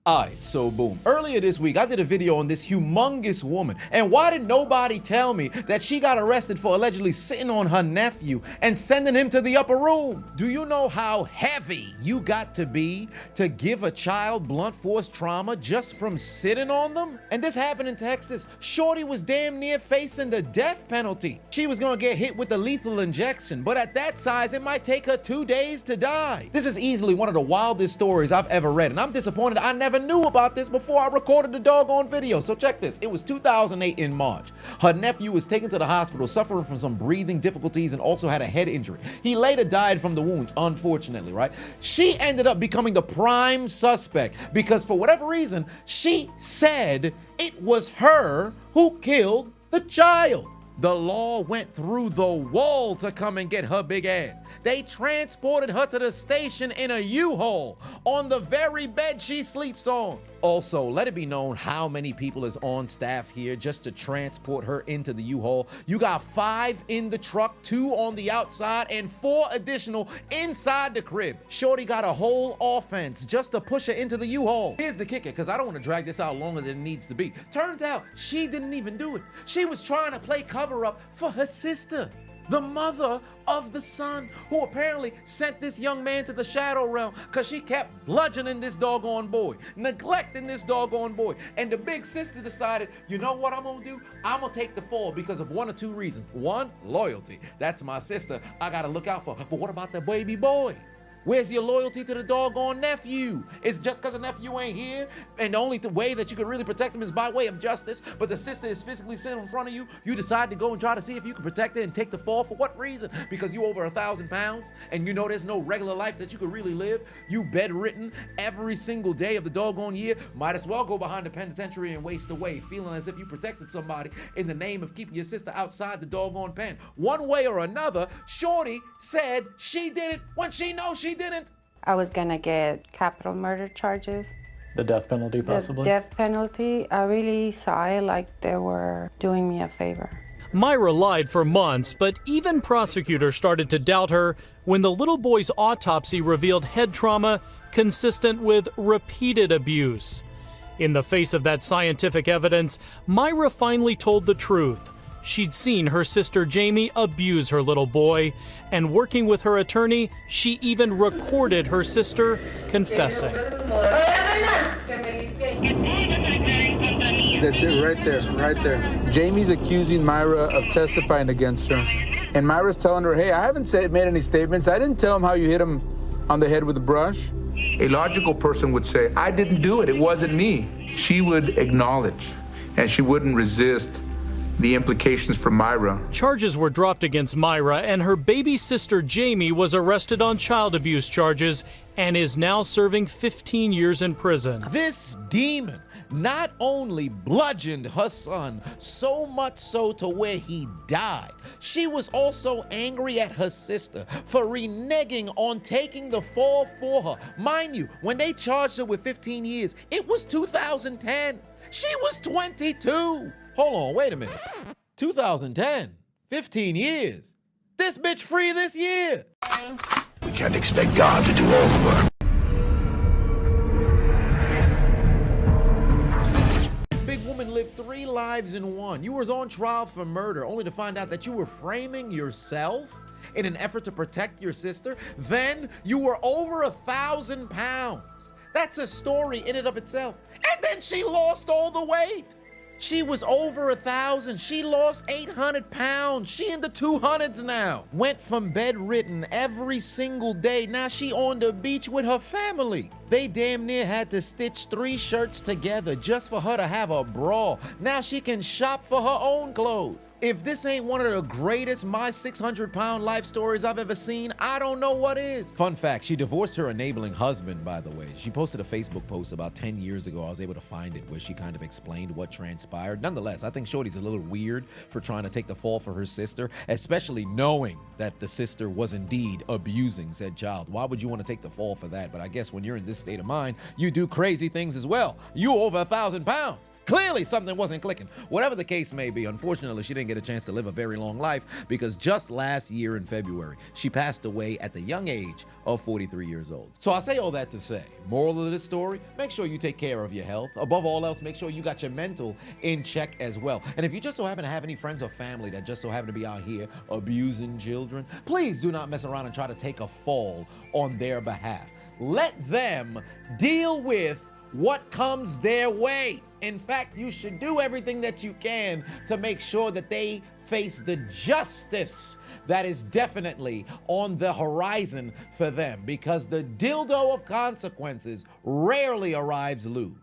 Alright, so boom. Earlier this week, I did a video on this humongous woman. And why did nobody tell me that she got arrested for allegedly sitting on her nephew and sending him to the upper room? Do you know how heavy you got to be to give a child blunt force trauma just from sitting on them? And this happened in Texas. Shorty was damn near facing the death penalty. She was gonna get hit with a lethal injection, but at that size, it might take her 2 days to die. This is easily one of the wildest stories I've ever read, and I'm disappointed I never knew about this before I recorded the doggone video. So check this. It was 2008 in March. Her nephew was taken to the hospital suffering from some breathing difficulties and also had a head injury. He later died from the wounds, unfortunately, right? She ended up becoming the prime suspect because for whatever reason, she said it was her who killed the child. The law went through the wall to come and get her big ass. They transported her to the station in a U-Haul on the very bed she sleeps on. Also, let it be known how many people is on staff here just to transport her into the U-Haul. You got 5 in the truck, 2 on the outside, and 4 additional inside the crib. Shorty got a whole offense just to push her into the U-Haul. Here's the kicker, because I don't want to drag this out longer than it needs to be. Turns out, she didn't even do it. She was trying to play cover-up for her sister, the mother of the son, who apparently sent this young man to the shadow realm because she kept bludgeoning this doggone boy, neglecting this doggone boy. And the big sister decided, you know what I'm gonna do? I'm gonna take the fall because of 1 or 2 reasons. 1, loyalty. That's my sister. I gotta look out for her. But what about the baby boy? Where's your loyalty to the doggone nephew? It's just because the nephew ain't here, and the only way that you can really protect him is by way of justice, but the sister is physically sitting in front of you. You decide to go and try to see if you can protect her and take the fall. For what reason? Because you over 1,000 pounds, and you know there's no regular life that you could really live. You bedridden every single day of the doggone year. Might as well go behind the penitentiary and waste away, feeling as if you protected somebody in the name of keeping your sister outside the doggone pen. One way or another, Shorty said she did it when she knows she didn't. I was gonna get capital murder charges. The death penalty, possibly? The death penalty. I really saw it like they were doing me a favor. Myra lied for months, but even prosecutors started to doubt her when the little boy's autopsy revealed head trauma consistent with repeated abuse. In the face of that scientific evidence, Myra finally told the truth. She'd seen her sister Jamie abuse her little boy, and working with her attorney, she even recorded her sister confessing. That's it right there. Jamie's accusing Myra of testifying against her. And Myra's telling her, hey, I haven't made any statements. I didn't tell him how you hit him on the head with a brush. A logical person would say, I didn't do it. It wasn't me. She would acknowledge, and she wouldn't resist the implications for Myra. Charges were dropped against Myra, and her baby sister Jamie was arrested on child abuse charges and is now serving 15 years in prison. This demon not only bludgeoned her son so much so to where he died, she was also angry at her sister for reneging on taking the fall for her. Mind you, when they charged her with 15 years, it was 2010. She was 22. Hold on, wait a minute. 2010, 15 years. This bitch free this year. We can't expect God to do all the work. This big woman lived 3 lives in one. You was on trial for murder, only to find out that you were framing yourself in an effort to protect your sister. Then you were over 1,000 pounds. That's a story in and of itself. And then she lost all the weight. She was over 1,000. She lost 800 pounds. She in the 200s now. Went from bedridden every single day. Now she on the beach with her family. They damn near had to stitch 3 shirts together just for her to have a bra. Now she can shop for her own clothes. If this ain't one of the greatest my 600-pound life stories I've ever seen, I don't know what is. Fun fact, she divorced her enabling husband, by the way. She posted a Facebook post about 10 years ago. I was able to find it where she kind of explained what transpired. Nonetheless, I think Shorty's a little weird for trying to take the fall for her sister, especially knowing that the sister was indeed abusing said child. Why would you want to take the fall for that? But I guess when you're in this state of mind, you do crazy things as well. You over 1,000 pounds. Clearly something wasn't clicking. Whatever the case may be, unfortunately, she didn't get a chance to live a very long life because just last year in February, she passed away at the young age of 43 years old. So I say all that to say, moral of this story, make sure you take care of your health. Above all else, make sure you got your mental in check as well. And if you just so happen to have any friends or family that just so happen to be out here abusing children, please do not mess around and try to take a fall on their behalf. Let them deal with what comes their way. In fact, you should do everything that you can to make sure that they face the justice that is definitely on the horizon for them, because the dildo of consequences rarely arrives lube.